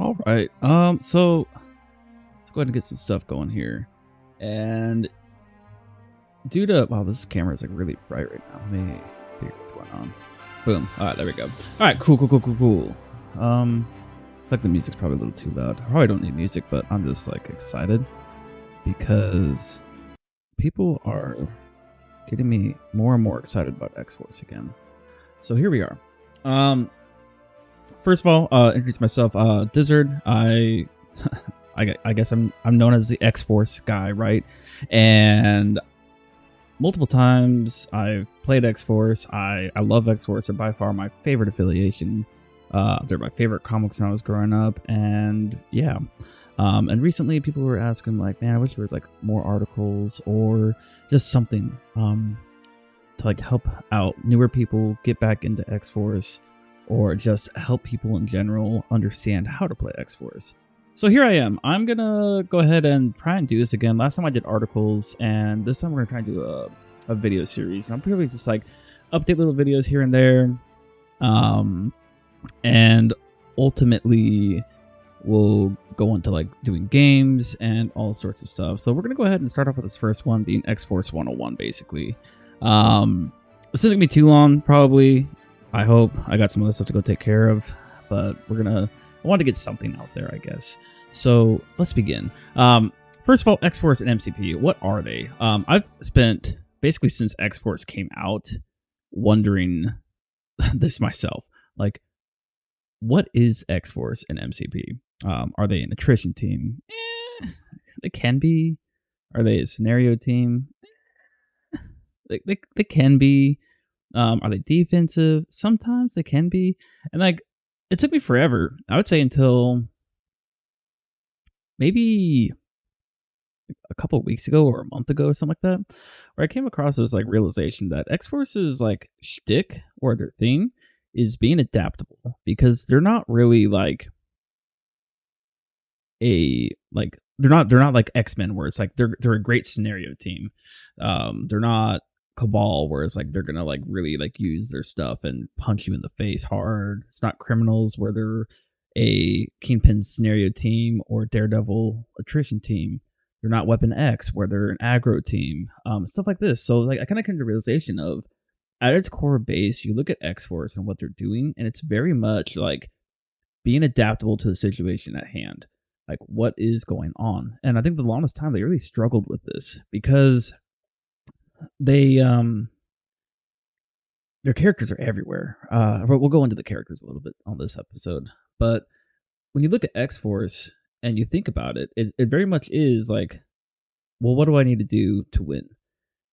All right. So let's go ahead and get some stuff going here. And due to this camera is like really bright right now. Let me figure what's going on. Boom. All right, there we go. All right, cool. Like the music's probably a little too loud. I probably don't need music, but I'm just like excited because people are getting me more and more excited about X-Force again. So here we are. First of all, introduce myself, Dizzard. I guess I'm known as the X-Force guy, right? And multiple times I've played X-Force. I love X-Force. They're by far my favorite affiliation. They're my favorite comics when I was growing up, and yeah. And recently people were asking like, man, I wish there was like more articles or just something to like help out newer people get back into X-Force, or just help people in general understand how to play X-Force. So here I am. I'm gonna go ahead and try and do this again. Last time I did articles, and this time we're gonna try and do a video series. And I'm probably just like update little videos here and there. And ultimately we'll go into like doing games and all sorts of stuff. So we're gonna go ahead and start off with this first one being X-Force 101, basically. This isn't gonna be too long, probably. I hope. I got some other stuff to go take care of, but I want to get something out there, I guess. So let's begin. First of all, X-Force and MCP, what are they? I've spent basically since X-Force came out wondering this myself. Like, what is X-Force and MCP? Are they an attrition team? They can be. Are they a scenario team? They can be. Are they defensive? Sometimes they can be. And like, it took me forever. I would say until maybe a couple of weeks ago or a month ago or something like that, where I came across this like realization that X-Force's like shtick or their thing is being adaptable, because they're not really like they're not like X-Men where it's like they're a great scenario team. They're not Cabal, where it's like they're gonna like really like use their stuff and punch you in the face hard. It's not Criminals, where they're a Kingpin scenario team or Daredevil attrition team. They're not Weapon X, where they're an aggro team. Stuff like this. So like I kind of came to the realization of, at its core base, you look at X-Force and what they're doing, and it's very much like being adaptable to the situation at hand. Like, what is going on? And I think the longest time they really struggled with this, because they their characters are everywhere. We'll go into the characters a little bit on this episode, but when you look at X-Force and you think about it, it very much is like, well, what do I need to do to win?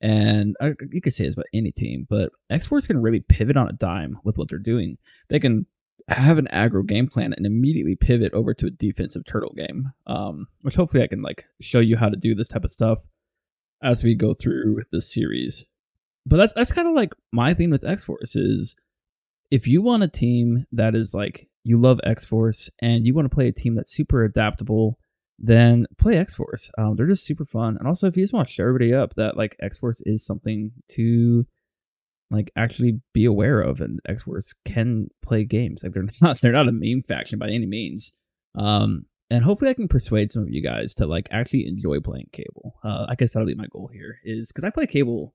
And you could say it's about any team, but X-Force can really pivot on a dime with what they're doing. They can have an aggro game plan and immediately pivot over to a defensive turtle game, which hopefully I can like show you how to do this type of stuff as we go through this series. But that's kind of like my thing with X-Force is, if you want a team that is like, you love X-Force and you want to play a team that's super adaptable, then play X-Force. They're just super fun. And also, if you just want to show everybody up that like X-Force is something to like actually be aware of, and X-Force can play games. Like they're not a meme faction by any means. And hopefully I can persuade some of you guys to like actually enjoy playing Cable. I guess that'll be my goal here, is because I play Cable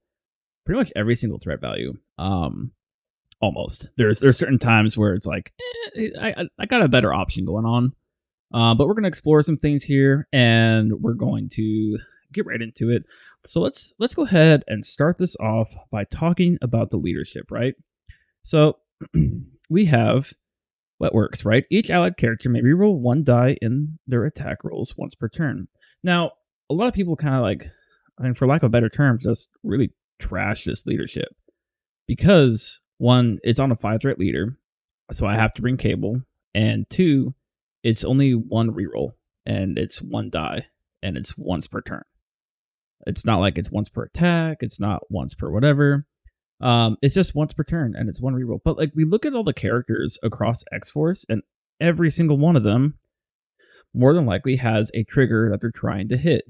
pretty much every single threat value. Almost. There's certain times where it's like, I got a better option going on. But we're gonna explore some things here, and we're going to get right into it. So let's go ahead and start this off by talking about the leadership, right? So we have what works, right? Each allied character may reroll one die in their attack rolls once per turn. Now, a lot of people kind of like, I mean, for lack of a better term, just really trash this leadership, because one, it's on a 5-threat leader, so I have to bring Cable, and two, it's only one reroll, and it's one die, and it's once per turn. It's not like it's once per attack, it's not once per whatever. It's just once per turn, and it's one reroll. But like, we look at all the characters across X-Force, and every single one of them more than likely has a trigger that they're trying to hit.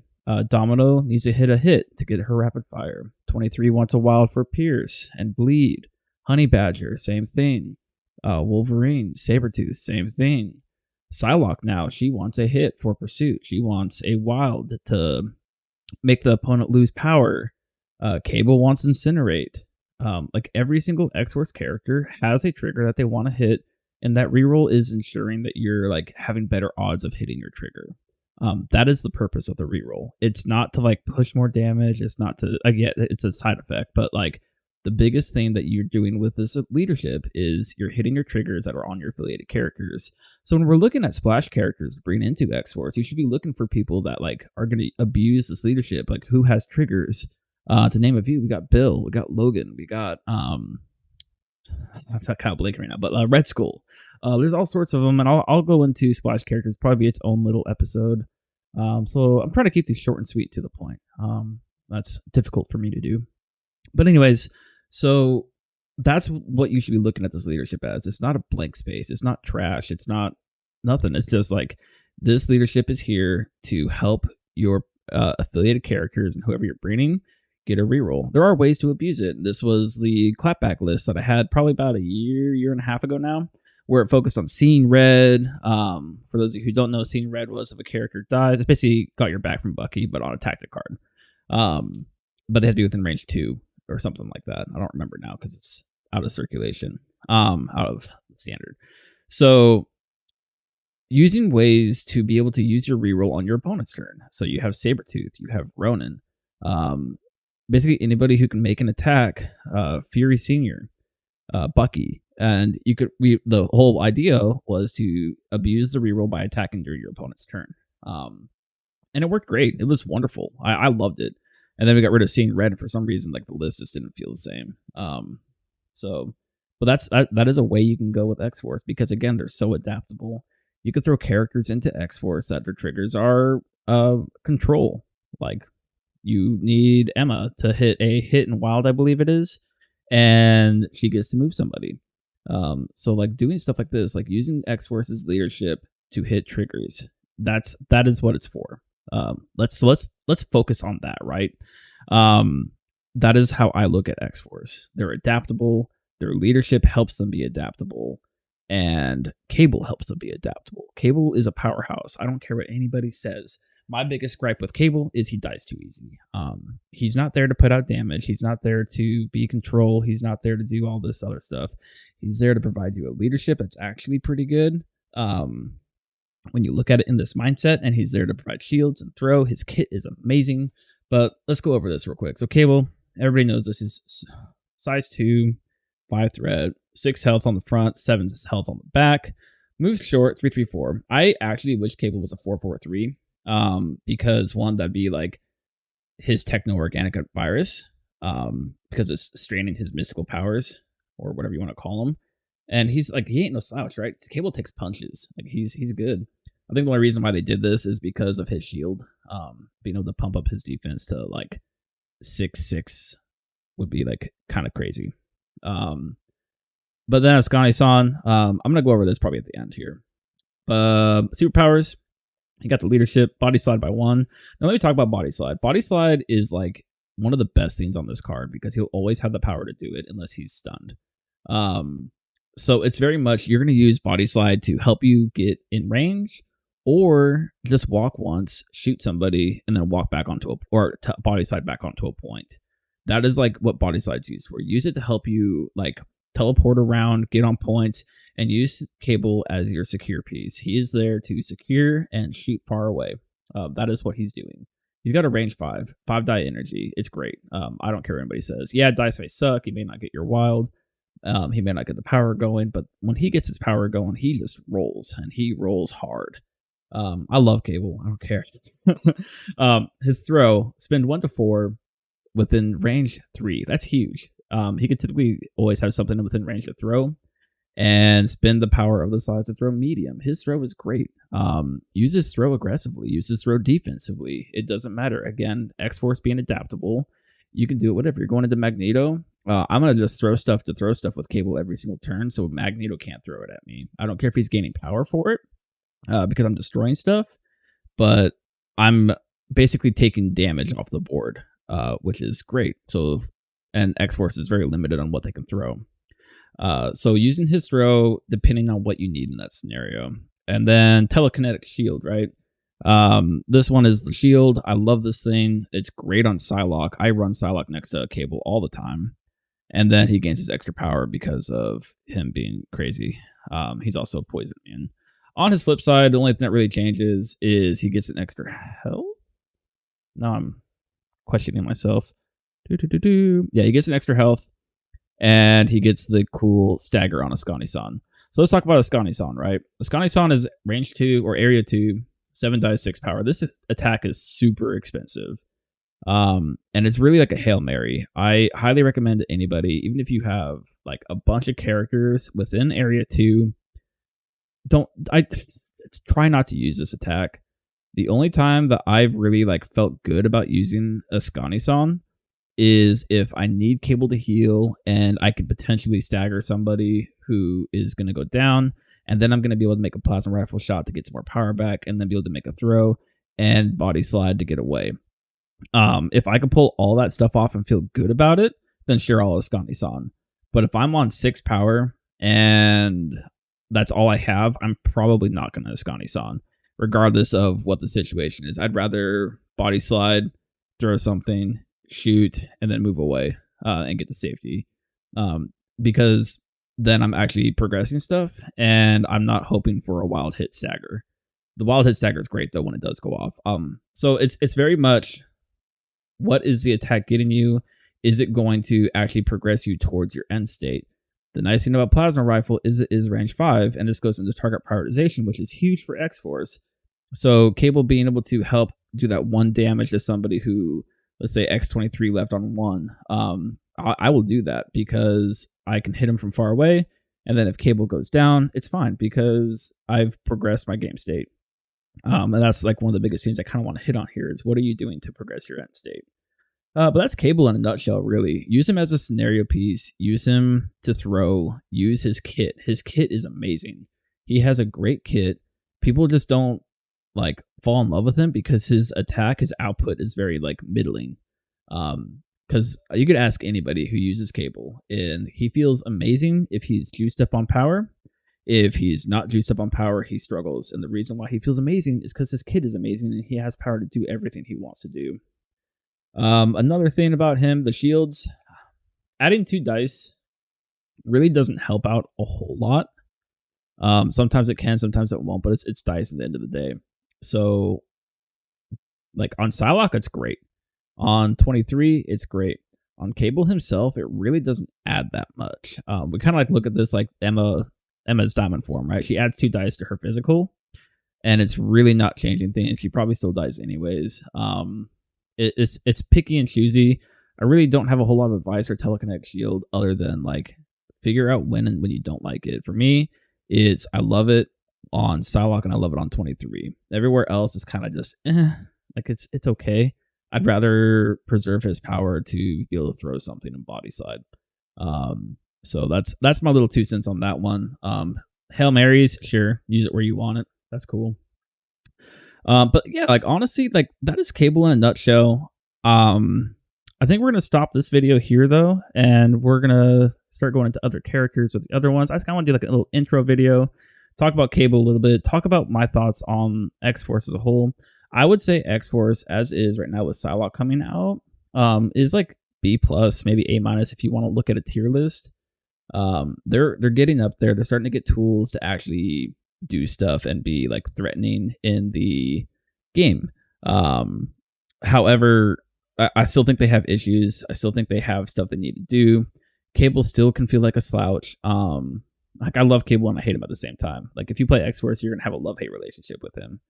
Domino needs to hit a hit to get her rapid fire. 23 wants a wild for Pierce and bleed. Honey Badger, same thing. Wolverine, Sabretooth, same thing. Psylocke now, she wants a hit for pursuit. She wants a wild to make the opponent lose power. Cable wants incinerate. Like every single X Force character has a trigger that they want to hit, and that reroll is ensuring that you're like having better odds of hitting your trigger. That is the purpose of the reroll. It's not to like push more damage. It's not to again, it's a side effect, but like the biggest thing that you're doing with this leadership is you're hitting your triggers that are on your affiliated characters. So when we're looking at splash characters to bring into X Force, you should be looking for people that like are going to abuse this leadership. Like who has triggers? To name a few, we got Bill, we got Logan, we got I'm kind of blanking right now, but Red Skull. There's all sorts of them, and I'll go into splash characters, probably its own little episode. So I'm trying to keep these short and sweet to the point. That's difficult for me to do. But anyways, so that's what you should be looking at this leadership as. It's not a blank space. It's not trash. It's not nothing. It's just like this leadership is here to help your affiliated characters and whoever you're bringing get a reroll. There are ways to abuse it. This was the clapback list that I had probably about a year and a half ago now, where it focused on seeing red. For those of you who don't know, seeing red was if a character dies, it's basically got your back from Bucky, but on a tactic card. But they had to do within range 2 or something like that. I don't remember now because it's out of circulation, out of standard. So using ways to be able to use your reroll on your opponent's turn. So you have Sabretooth, you have Ronin, basically anybody who can make an attack, Fury Senior, Bucky, and the whole idea was to abuse the reroll by attacking during your opponent's turn. And it worked great. It was wonderful. I loved it. And then we got rid of seeing red, and for some reason, like the list just didn't feel the same. But that is a way you can go with X Force, because again, they're so adaptable. You could throw characters into X Force that their triggers are control. Like you need Emma to hit a hit in Wild, I believe it is, and she gets to move somebody. So like doing stuff like this, like using X Force's leadership to hit triggers, that is what it's for. Let's focus on that, right? That is how I look at X Force. They're adaptable. Their leadership helps them be adaptable, and Cable helps them be adaptable. Cable is a powerhouse. I don't care what anybody says. My biggest gripe with Cable is he dies too easy. He's not there to put out damage. He's not there to be control. He's not there to do all this other stuff. He's there to provide you a leadership that's actually pretty good. When you look at it in this mindset, and he's there to provide shields and throw. His kit is amazing. But let's go over this real quick. So Cable, everybody knows this is size 2, 5 threat, 6 health on the front, 7 health on the back. Moves short, 3-3-4. I actually wish Cable was a 4-4-3. Because one, that'd be like his techno-organic virus, because it's straining his mystical powers, or whatever you want to call him. And he's like, he ain't no slouch, right? Cable takes punches. Like he's good. I think the only reason why they did this is because of his shield. Being able to pump up his defense to like 6-6 would be like kind of crazy. But then Ascani-san, I'm gonna go over this probably at the end here. Superpowers. He got the leadership, body slide by 1. Now let me talk about body slide. Body slide is like one of the best things on this card because he'll always have the power to do it unless he's stunned. So it's very much you're going to use body slide to help you get in range, or just walk once, shoot somebody, and then walk back onto body slide back onto a point. That is like what body slide's used for. Use it to help you like teleport around, get on points, and use Cable as your secure piece. He is there to secure and shoot far away. That is what he's doing. He's got a range 5 die energy. It's great. I don't care what anybody says. Yeah, dice may suck. You may not get your wild. He may not get the power going, but when he gets his power going, he just rolls, and he rolls hard. I love Cable. I don't care. His throw, spend 1 to 4 within range 3. That's huge. He could typically always have something within range to throw, and spend the power of the size to throw medium. His throw is great. Use his throw aggressively. Use his throw defensively. It doesn't matter. Again, X-Force being adaptable, you can do it whatever. You're going into Magneto. I'm going to just throw stuff with Cable every single turn, so Magneto can't throw it at me. I don't care if he's gaining power for it, because I'm destroying stuff, but I'm basically taking damage off the board, which is great. So, and X-Force is very limited on what they can throw. So using his throw, depending on what you need in that scenario. And then telekinetic shield, right? This one is the shield. I love this thing. It's great on Psylocke. I run Psylocke next to a Cable all the time. And then he gains his extra power because of him being crazy. He's also poison immune. On his flip side, the only thing that really changes is he gets an extra health. No, I'm questioning myself. Yeah, he gets an extra health, and he gets the cool stagger on Ascani-san. So let's talk about Ascani-san, right? Ascani-san is range 2 or area 2, 7 dice, 6 power. This attack is super expensive. And it's really like a Hail Mary. I highly recommend to anybody, even if you have like a bunch of characters within area 2, try not to use this attack. The only time that I've really like felt good about using Ascani-san is if I need Cable to heal and I could potentially stagger somebody who is going to go down, and then I'm going to be able to make a plasma rifle shot to get some more power back, and then be able to make a throw and body slide to get away. If I can pull all that stuff off and feel good about it, then sure, I'll Ascani-san. But if I'm on 6 power and that's all I have, I'm probably not going to Ascani-san, regardless of what the situation is. I'd rather body slide, throw something, shoot, and then move away and get to safety. Because then I'm actually progressing stuff, and I'm not hoping for a wild hit stagger. The wild hit stagger is great though when it does go off. So it's very much, what is the attack getting you? Is it going to actually progress you towards your end state? The nice thing about Plasma Rifle is it is range 5, and this goes into target prioritization, which is huge for X-Force. So Cable being able to help do that 1 damage to somebody who, let's say X-23 left on 1, I will do that because I can hit him from far away, and then if Cable goes down, it's fine because I've progressed my game state. And that's like one of the biggest things I kind of want to hit on here is, what are you doing to progress your end state? But that's Cable in a nutshell, really. Use him as a scenario piece. Use him to throw. Use his kit. His kit is amazing. He has a great kit. People just don't like fall in love with him because his attack, his output is very like middling. Because you could ask anybody who uses Cable, and he feels amazing if he's juiced up on power. If he's not juiced up on power, he struggles. And the reason why he feels amazing is because his kit is amazing and he has power to do everything he wants to do. Another thing about him, the shields, adding 2 dice really doesn't help out a whole lot. Sometimes it can, sometimes it won't, but it's dice at the end of the day. So, like on Psylocke, it's great. On 23, it's great. On Cable himself, it really doesn't add that much. We kind of like look at this like Emma's diamond form, right? She adds 2 dice to her physical, and it's really not changing things. She probably still dies anyways. It's picky and choosy. I really don't have a whole lot of advice for telekinetic shield other than like figure out when and when you don't like it. For me, it's I love it on Psylocke and I love it on 23. Everywhere else is kind of just like it's okay. I'd rather preserve his power to be able to throw something in body slide. So that's my little 2 cents on that one. Hail Marys, sure, use it where you want it. That's cool. But yeah, like honestly, like that is Cable in a nutshell. I think we're gonna stop this video here though, and we're gonna start going into other characters with the other ones. I just kind of want to do like a little intro video, talk about Cable a little bit, talk about my thoughts on X-Force as a whole. I would say X-Force as is right now with Psylocke coming out, is like B plus, maybe A minus if you want to look at a tier list. They're getting up there. They're starting to get tools to actually do stuff and be like threatening in the game. However, I still think they have issues. I still think they have stuff they need to do. Cable still can feel like a slouch. Like I love Cable and I hate him at the same time. Like if you play X-Force, you're gonna have a love-hate relationship with him.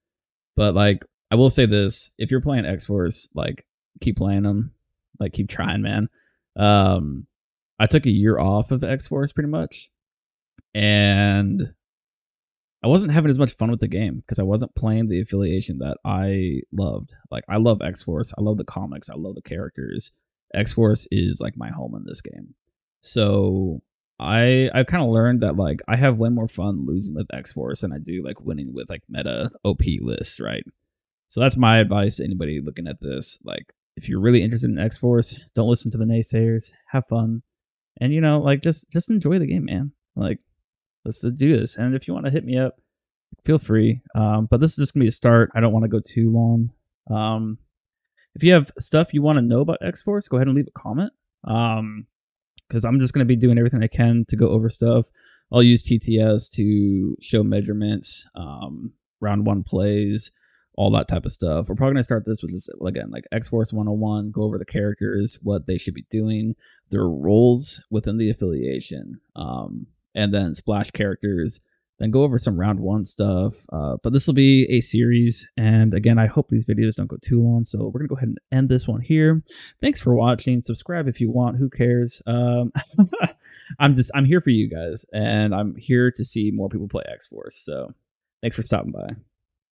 But like I will say this, if you're playing X-Force, like keep playing them. Like keep trying, man. I took a year off of X-Force pretty much. And I wasn't having as much fun with the game because I wasn't playing the affiliation that I loved. Like I love X-Force. I love the comics. I love the characters. X-Force is like my home in this game. So I kind of learned that like I have way more fun losing with X-Force than I do like winning with like meta OP lists, right? So that's my advice to anybody looking at this. Like if you're really interested in X-Force, don't listen to the naysayers. Have fun. And like just enjoy the game, man. Like let's do this. And if you want to hit me up, feel free. But this is just gonna be a start. I don't want to go too long. Um, if you have stuff you want to know about X Force, go ahead and leave a comment. Um, because I'm just going to be doing everything I can to go over stuff. I'll use TTS to show measurements, round one plays, all that type of stuff. We're probably going to start this with this again, like X Force 101, go over the characters, what they should be doing, their roles within the affiliation, and then splash characters. Then go over some round one stuff. But this will be a series. And again, I hope these videos don't go too long. So we're going to go ahead and end this one here. Thanks for watching. Subscribe if you want. Who cares? I'm here for you guys. And I'm here to see more people play X-Force. So thanks for stopping by.